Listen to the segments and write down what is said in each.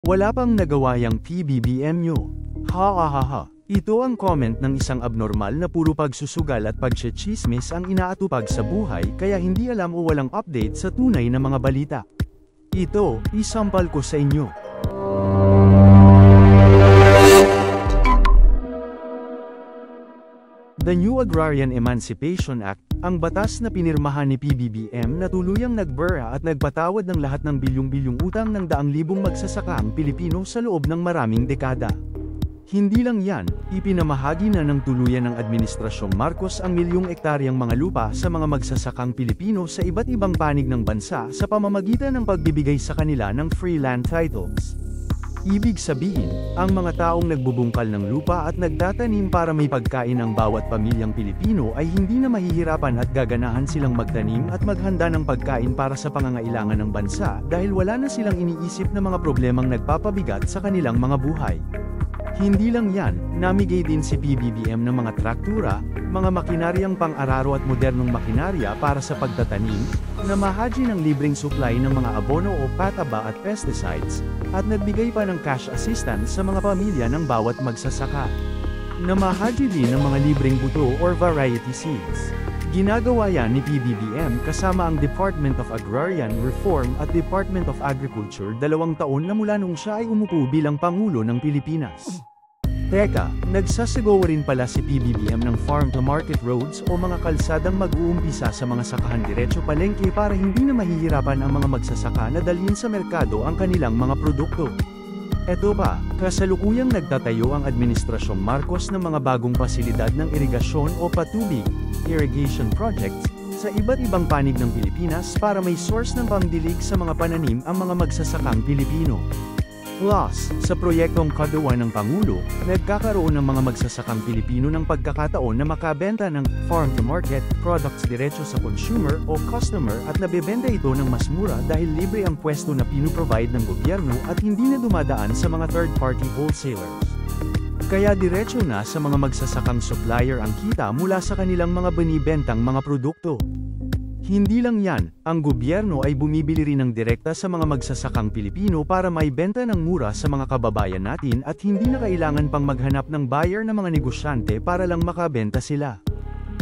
Wala pang nagawa yang PBBM nyo. Ha ha ha ha. Ito ang comment ng isang abnormal na puro pagsusugal at pagtsitsismis ang inaatupag sa buhay kaya hindi alam o walang update sa tunay na mga balita. Ito, isampal ko sa inyo. The New Agrarian Emancipation Act, ang batas na pinirmahan ni PBBM na tuluyang nagbura at nagpatawad ng lahat ng bilyong-bilyong utang ng daang libong magsasakaang Pilipino sa loob ng maraming dekada. Hindi lang yan, ipinamahagi na ng tuluyan ng Administrasyong Marcos ang milyong ektaryang mga lupa sa mga magsasakang Pilipino sa iba't ibang panig ng bansa sa pamamagitan ng pagbibigay sa kanila ng free land titles. Ibig sabihin, ang mga taong nagbubungkal ng lupa at nagtatanim para may pagkain ang bawat pamilyang Pilipino ay hindi na mahihirapan at gaganahan silang magtanim at maghanda ng pagkain para sa pangangailangan ng bansa dahil wala na silang iniisip na mga problemang nagpapabigat sa kanilang mga buhay. Hindi lang yan, namigay din si PBBM ng mga traktura, mga makinaryang pang-araro at modernong makinarya para sa pagtatanim, namahaji ng libreng supply ng mga abono o pataba at pesticides, at nagbigay pa ng cash assistance sa mga pamilya ng bawat magsasaka. Namahaji din ng mga libreng buto or variety seeds. Ginagawa yan ni PBBM kasama ang Department of Agrarian Reform at Department of Agriculture 2 taon na mula nung siya ay umupo bilang Pangulo ng Pilipinas. Teka, nagsasagawa rin pala si PBBM ng farm-to-market roads o mga kalsadang mag-uumpisa sa mga sakahan diretso palengke para hindi na mahihirapan ang mga magsasaka na dalhin sa merkado ang kanilang mga produkto. Eto pa, kasalukuyang nagtatayo ang Administrasyong Marcos ng mga bagong pasilidad ng irigasyon o patubig, irrigation projects, sa iba't ibang panig ng Pilipinas para may source ng pangdilig sa mga pananim ang mga magsasakang Pilipino. Plus, sa proyektong kagawa ng Pangulo, nagkakaroon ng mga magsasakang Pilipino ng pagkakataon na makabenta ng farm-to-market products diretso sa consumer o customer at nabebenta ito ng mas mura dahil libre ang pwesto na pinuprovide ng gobyerno at hindi na dumadaan sa mga third-party wholesalers. Kaya diretso na sa mga magsasakang supplier ang kita mula sa kanilang mga binibentang mga produkto. Hindi lang yan, ang gobyerno ay bumibili rin ng direkta sa mga magsasakang Pilipino para maibenta ng mura sa mga kababayan natin at hindi na kailangan pang maghanap ng buyer na mga negosyante para lang makabenta sila.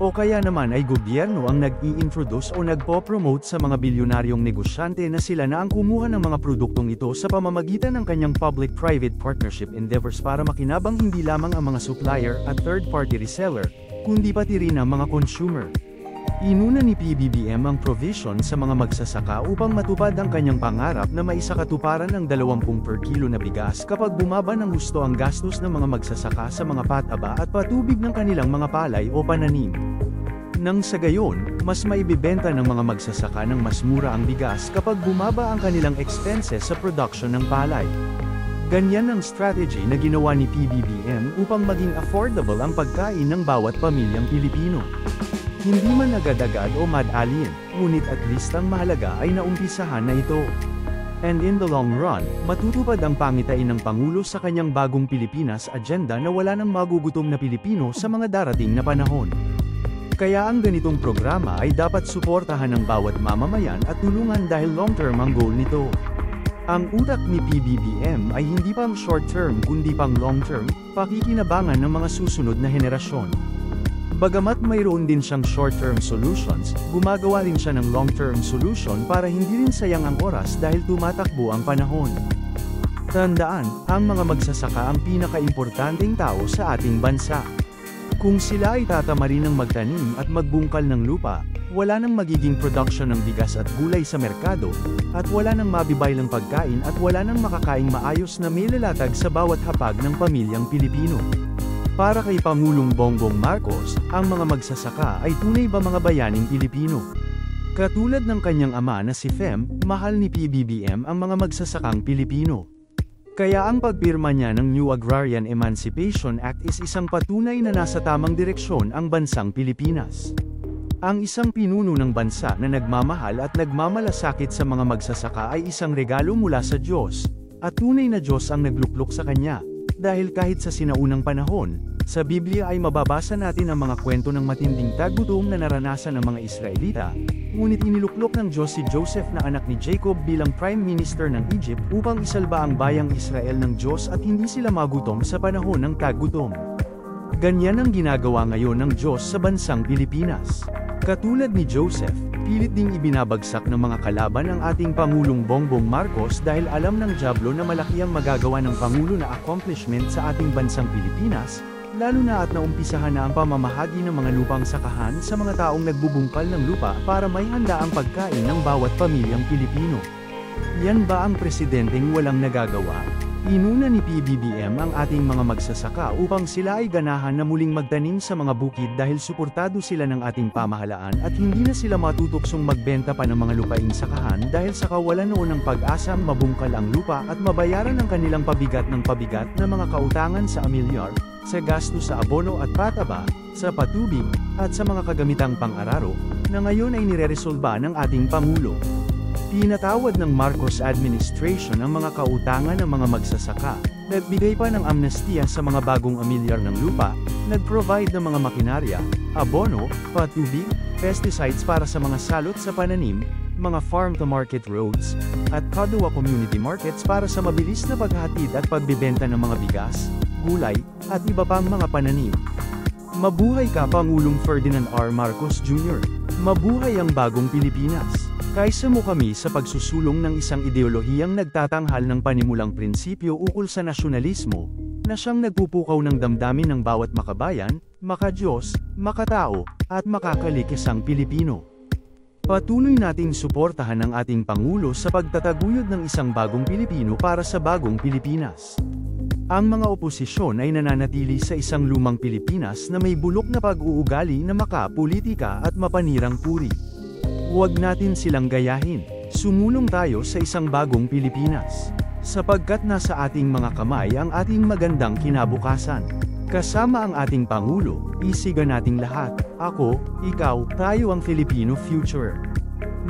O kaya naman ay gobyerno ang nag-i-introduce o nagpo-promote sa mga bilyonaryong negosyante na sila na ang kumuha ng mga produktong ito sa pamamagitan ng kanyang public-private partnership endeavors para makinabang hindi lamang ang mga supplier at third-party reseller, kundi pati rin ang mga consumer. Inuna ni PBBM ang provision sa mga magsasaka upang matupad ang kanyang pangarap na maisakatuparan ng 20 per kilo na bigas kapag bumaba ng husto ang gastos ng mga magsasaka sa mga pataba at patubig ng kanilang mga palay o pananim. Nang sa gayon, mas maibibenta ng mga magsasaka ng mas mura ang bigas kapag bumaba ang kanilang expenses sa production ng palay. Ganyan ang strategy na ginawa ni PBBM upang maging affordable ang pagkain ng bawat pamilyang Pilipino. Hindi man agad-agad o madalin, ngunit at least ang mahalaga ay naumpisahan na ito. And in the long run, matutupad ang pangitain ng Pangulo sa kanyang bagong Pilipinas agenda na wala nang magugutom na Pilipino sa mga darating na panahon. Kaya ang ganitong programa ay dapat suportahan ng bawat mamamayan at tulungan dahil long-term ang goal nito. Ang utak ni PBBM ay hindi pang short-term kundi pang long-term, pakikinabangan ng mga susunod na henerasyon. Bagamat mayroon din siyang short-term solutions, gumagawa rin siya ng long-term solution para hindi rin sayang ang oras dahil tumatakbo ang panahon. Tandaan, ang mga magsasaka ang pinaka-importanteng tao sa ating bansa. Kung sila ay tatamarin ng magtanim at magbungkal ng lupa, wala nang magiging production ng bigas at gulay sa merkado, at wala nang mabibaylang pagkain at wala nang makakaing maayos na may lalatag sa bawat hapag ng pamilyang Pilipino. Para kay Pangulong Bongbong Marcos, ang mga magsasaka ay tunay ba mga bayaning Pilipino? Katulad ng kanyang ama na si Fem, mahal ni PBBM ang mga magsasakang Pilipino. Kaya ang pagpirma niya ng New Agrarian Emancipation Act is isang patunay na nasa tamang direksyon ang bansang Pilipinas. Ang isang pinuno ng bansa na nagmamahal at nagmamalasakit sa mga magsasaka ay isang regalo mula sa Diyos, at tunay na Diyos ang nagluklok sa kanya. Dahil kahit sa sinaunang panahon, Sa Biblia ay mababasa natin ang mga kwento ng matinding tagutom na naranasan ng mga Israelita, ngunit iniluklok ng Diyos si Joseph na anak ni Jacob bilang Prime Minister ng Egypt upang isalba ang bayang Israel ng Diyos at hindi sila magutom sa panahon ng tagutom. Ganyan ang ginagawa ngayon ng Diyos sa bansang Pilipinas. Katulad ni Joseph, pilit ding ibinabagsak ng mga kalaban ang ating Pangulong Bongbong Marcos dahil alam ng dyablo na malaki ang magagawa ng Pangulo na accomplishment sa ating bansang Pilipinas, lalo na at naumpisahan na ang pamamahagi ng mga lupang sakahan sa mga taong nagbubungkal ng lupa para may handa ang pagkain ng bawat pamilyang Pilipino. Yan ba ang presidenteng walang nagagawa? Inuna ni PBBM ang ating mga magsasaka upang sila ay ganahan na muling magtanim sa mga bukid dahil suportado sila ng ating pamahalaan at hindi na sila matutuksong magbenta pa ng mga lupaing sakahan dahil sa kawalan noon ng pag-asang mabungkal ang lupa at mabayaran ang kanilang pabigat na mga kautangan sa amilyar, sa gasto sa abono at pataba, sa patubig, at sa mga kagamitang pang-araro, na ngayon ay nireresolba ng ating Pangulo. Pinatawad ng Marcos administration ang mga kautangan ng mga magsasaka, nagbigay pa ng amnestiya sa mga bagong amilyar ng lupa, nag-provide ng mga makinarya, abono, patubig, pesticides para sa mga salot sa pananim, mga farm-to-market roads, at Kadua community markets para sa mabilis na paghatid at pagbibenta ng mga bigas, gulay, at iba pang mga pananim. Mabuhay ka Pangulong Ferdinand R. Marcos Jr. Mabuhay ang bagong Pilipinas. Kaisa mo kami sa pagsusulong ng isang ideolohiyang nagtatanghal ng panimulang prinsipyo ukol sa nasyonalismo, na siyang nagpupukaw ng damdamin ng bawat makabayan, makadiyos, makatao, at makakalikisang Pilipino. Patuloy nating suportahan ang ating Pangulo sa pagtataguyod ng isang bagong Pilipino para sa bagong Pilipinas. Ang mga oposisyon ay nananatili sa isang lumang Pilipinas na may bulok na pag-uugali na makapolitika at mapanirang puri. Huwag natin silang gayahin. Sumulong tayo sa isang bagong Pilipinas. Sapagkat nasa ating mga kamay ang ating magandang kinabukasan. Kasama ang ating Pangulo, isiga nating lahat. Ako, ikaw, tayo ang Filipino future.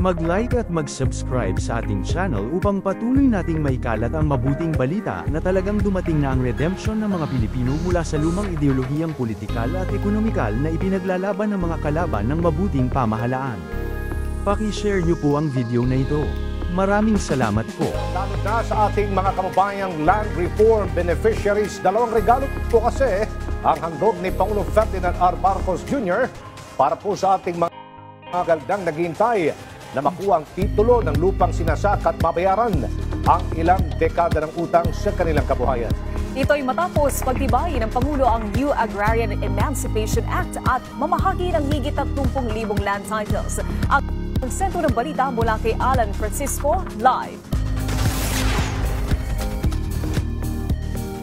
Mag-like at mag-subscribe sa ating channel upang patuloy nating maikalat ang mabuting balita na talagang dumating na ang redemption ng mga Pilipino mula sa lumang ideolohiyang politikal at ekonomikal na ipinaglalaban ng mga kalaban ng mabuting pamahalaan. Paki-share niyo po ang video na ito. Maraming salamat po. Lalo na sa ating mga kababayang land reform beneficiaries, dalawang regalo po kasi ang handog ni Pangulong Ferdinand R. Marcos Jr. para po sa ating mga galdang naghihintay na makuha ang titulo ng lupang sinasak at mabayaran ang ilang dekada ng utang sa kanilang kabuhayan. Ito'y matapos pagtibayin ng Pangulo ang New Agrarian Emancipation Act at mamahagi ng higit 30,000 land titles. Ang sentro ng balita mula kay Alan Francisco, live.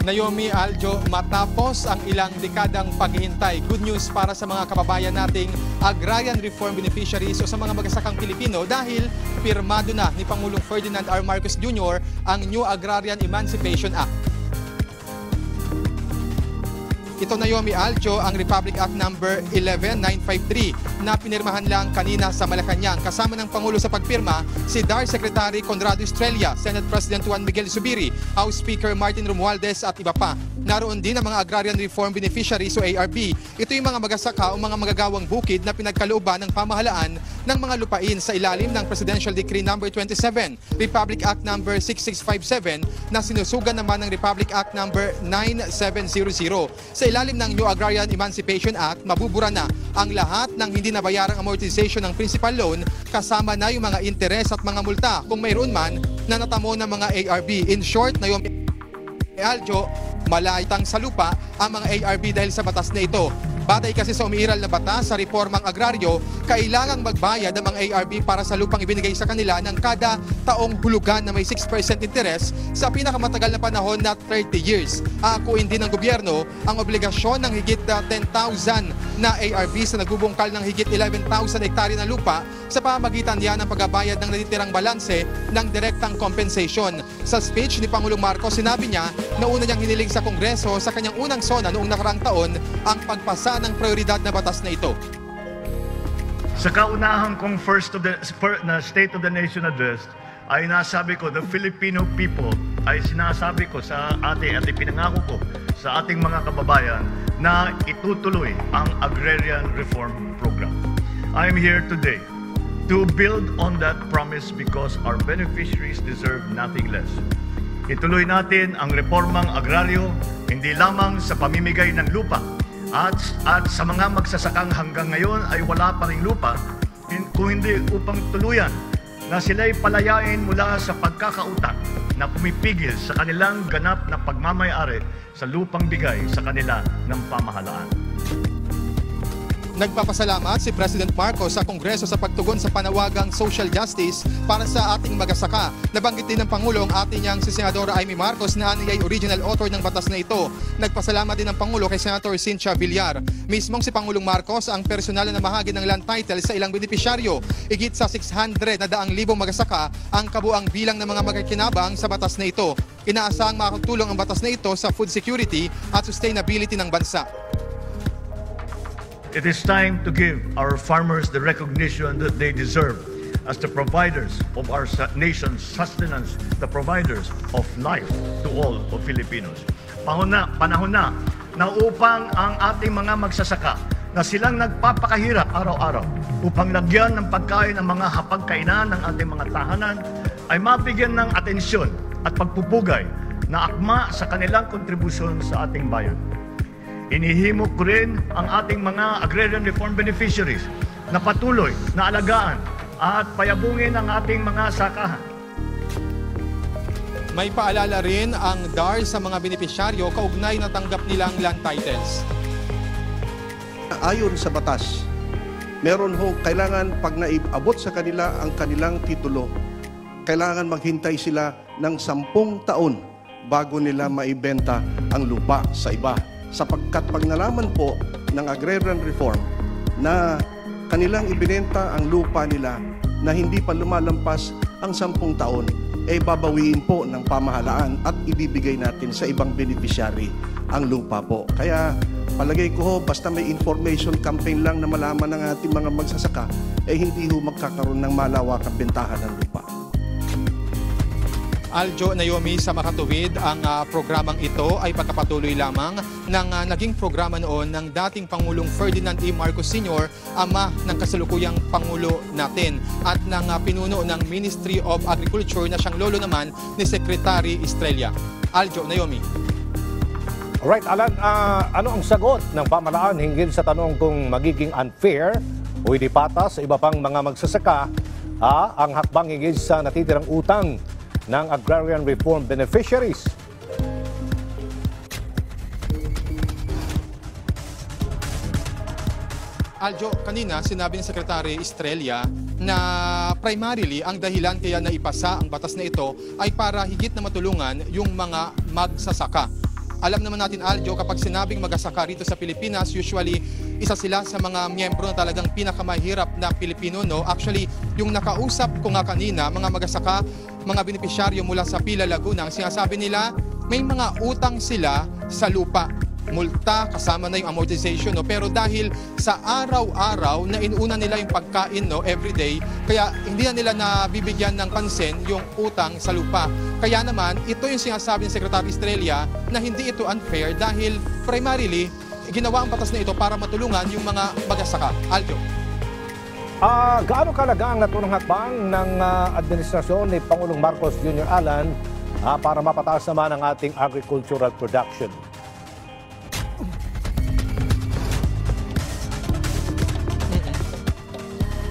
Naomi Aljo, matapos ang ilang dekadang paghihintay, good news para sa mga kababayan nating agrarian reform beneficiaries o sa mga magsasakang Pilipino dahil pirmado na ni Pangulong Ferdinand R. Marcos Jr. ang New Agrarian Emancipation Act. Ito Naomi Aljo, ang Republic Act number 11953 na pinirmahan lang kanina sa Malacanang. Kasama ng Pangulo sa pagpirma si DAR Secretary Conrado Estrella, Senate President Juan Miguel Zubiri, House Speaker Martin Romualdez at iba pa. Naroon din ang mga Agrarian Reform Beneficiaries o ARB. Ito yung mga magsasaka o mga magagawang bukid na pinagkalooban ng pamahalaan ng mga lupain sa ilalim ng Presidential Decree number 27, Republic Act number 6657 na sinusugan naman ng Republic Act number 9700. Sa ilalim ng New Agrarian Emancipation Act, mabubura na ang lahat ng hindi nabayarang amortization ng principal loan kasama na yung mga interes at mga multa kung mayroon man na natamo ng mga ARB. In short, na yung Aljo, malaytang sa lupa ang mga ARB dahil sa batas na ito. Batay kasi sa umiiral na batas sa reformang agraryo, kailangang magbayad ang mga ARB para sa lupang ibinigay sa kanila ng kada taong hulugan na may 6% interes sa pinakamatagal na panahon na 30 years. Akuin din ng gobyerno ang obligasyon ng higit 10,000 na ARB sa nagbubungkal ng higit 11,000 hektarya ng lupa sa pamamagitan niya ng pagbabayad ng natitirang balanse ng direktang compensation. Sa speech ni Pangulong Marcos, sinabi niya na una niyang hiniling sa Kongreso sa kanyang unang sona noong nakaraang taon ang pagpasa ng prioridad na batas na ito. Sa kaunahan kong State of the Nation address ay nasabi ko, the Filipino people, ay sinasabi ko sa ating at ipinangako ko sa ating mga kababayan na itutuloy ang Agrarian Reform Program. I am here today to build on that promise because our beneficiaries deserve nothing less. Ituloy natin ang reformang agraryo hindi lamang sa pamimigay ng lupa at sa mga magsasakang hanggang ngayon ay wala pa ring lupa, kung hindi upang tuluyan na sila'y palayain mula sa pagkakautang na pumipigil sa kanilang ganap na pagmamayari sa lupang bigay sa kanila ng pamahalaan. Nagpapasalamat si President Marcos sa Kongreso sa pagtugon sa panawagang social justice para sa ating magsasaka. Nabanggit din ng Pangulo ang ating niyang si Senadora Amy Marcos na ay original author ng batas na ito. Nagpasalamat din ng Pangulo kay Senator Cynthia Villar. Mismong si Pangulong Marcos ang personal na namahagi ng land title sa ilang benepisyaryo. Higit sa 600 na daang libong magsasaka ang kabuang bilang ng mga magkakinabang sa batas na ito. Inaasahang makakatulong ang batas na ito sa food security at sustainability ng bansa. It is time to give our farmers the recognition that they deserve as the providers of our nation's sustenance, the providers of life to all of Filipinos. Panahon na upang ang ating mga magsasaka na silang nagpapakahirap araw-araw upang lagyan ng pagkain ang mga hapagkainan ng ating mga tahanan ay mabigyan ng atensyon at pagpupugay na akma sa kanilang kontribusyon sa ating bayan. Inihimok ko rin ang ating mga agrarian reform beneficiaries na patuloy na alagaan at payabungin ang ating mga sakahan. May paalala rin ang DAR sa mga benepisyaryo kaugnay na tanggap nilang land titles. Ayon sa batas, meron kailangan pag naibabot sa kanila ang kanilang titulo, kailangan maghintay sila ng 10 taon bago nila maibenta ang lupa sa iba. Sapagkat pag nalaman po ng agrarian reform na kanilang ibinenta ang lupa nila na hindi pa lumalampas ang 10 taon, babawiin po ng pamahalaan at ibibigay natin sa ibang beneficiary ang lupa po. Kaya palagay ko basta may information campaign lang na malaman ng ating mga magsasaka, hindi magkakaroon ng malawakang bentahan ng lupa. Aljo Naomi, sa makatuwid, ang programang ito ay pagkapatuloy lamang ng naging programa noon ng dating Pangulong Ferdinand E. Marcos Sr., ama ng kasalukuyang Pangulo natin, at ng pinuno ng Ministry of Agriculture na siyang lolo naman ni Secretary Estrella. Aljo Naomi. Alright, Alan, ano ang sagot ng pamahalaan hinggil sa tanong kung magiging unfair o hindi patas sa iba pang mga magsasaka ang hakbang hinggil sa natitirang utang ng agrarian reform beneficiaries? Aljo, kanina sinabi ni Secretary Estrella na primarily ang dahilan kaya naipasa ang batas na ito ay para higit na matulungan yung mga magsasaka. Alam naman natin, Aljo, kapag sinabing magsasaka rito sa Pilipinas, usually isa sila sa mga miyembro na talagang pinakamahirap na Pilipino, no? Actually, yung nakausap ko nga kanina, mga magsasaka, mga benepisyaryo mula sa Pila, Laguna, ang sinasabi nila, may mga utang sila sa lupa. Multa, kasama na yung amortization, no? Pero dahil sa araw-araw na inuuna nila yung pagkain, no, everyday, kaya hindi na nila nabibigyan ng pansin yung utang sa lupa. Kaya naman, ito yung sinasabi ng Secretary Estrella na hindi ito unfair dahil primarily, ginawa ang batas na ito para matulungan yung mga magsasaka. Aljo. Gaano kalaga ang naturang hakbang ng administrasyon ni Pangulong Marcos Jr. Alan para mapataas naman ang ating agricultural production?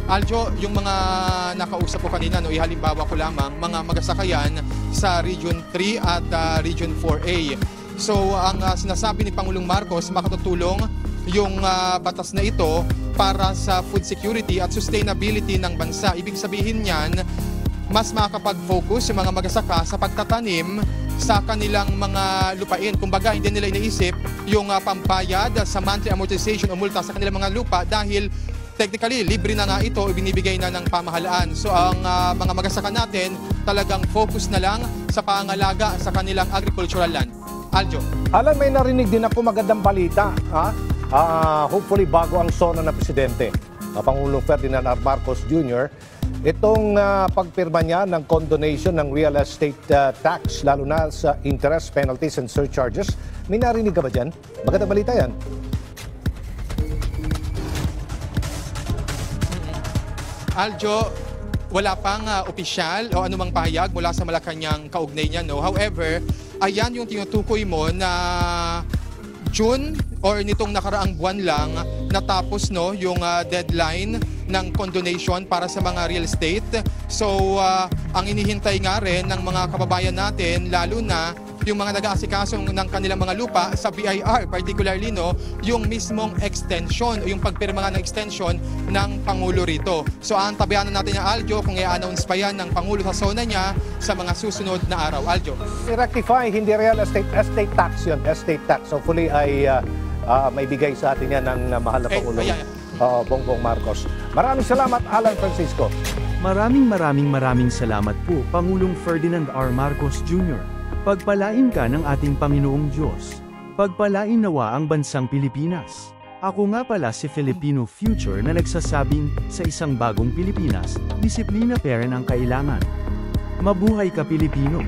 Aljo, yung mga nakausap ko kanina, no, ihalimbawa ko lamang, mga magsasakayan sa Region 3 at Region 4A. So, ang sinasabi ni Pangulong Marcos, makatutulong yung batas na ito para sa food security at sustainability ng bansa. Ibig sabihin niyan, mas makakapag-focus yung mga magsasaka sa pagtatanim sa kanilang mga lupain. Kumbaga, hindi nila iniisip yung pambayad sa monthly amortization o multa sa kanilang mga lupa dahil technically, libre na nga ito, ibinibigay na ng pamahalaan. So ang mga magsasaka natin talagang focus na lang sa pangalaga sa kanilang agricultural land. Aljo. Alan, may narinig din ako magandang balita. Hopefully bago ang SONA na Presidente, Pangulong Ferdinand R. Marcos Jr., itong pagpirma niya ng condonation ng real estate tax, lalo na sa interest, penalties and surcharges may narinig ka ba dyan? Magandang balita yan. Aljo, wala pang opisyal o anumang pahayag mula sa Malacanang kaugnay niya, no? However, ayan yung tinutukoy mo na June or nitong nakaraang buwan lang natapos, no, yung deadline ng condonation para sa mga real estate. So, ang inihintay nga rin ng mga kababayan natin, lalo na yung mga nag-aasikaso ng kanilang mga lupa sa BIR, particularly, no, yung mismong extension o yung pagpirma ng extension ng Pangulo rito. So, antabayanan natin yung Aljo kung i-announce pa yan ng Pangulo sa zona niya sa mga susunod na araw. Aljo. I-rectify, hindi real estate, estate tax yun, estate tax. So, hopefully ay may bigay sa atin yan ng mahal na Pangulo. Bongbong Marcos. Maraming salamat, Alan Francisco. Maraming salamat po, Pangulong Ferdinand R. Marcos Jr. Pagpalain ka ng ating Panginoong Diyos. Pagpalain nawa ang bansang Pilipinas. Ako nga pala si Filipino Future na nagsasabing, sa isang bagong Pilipinas, disiplina pa rin ang kailangan. Mabuhay ka Pilipino!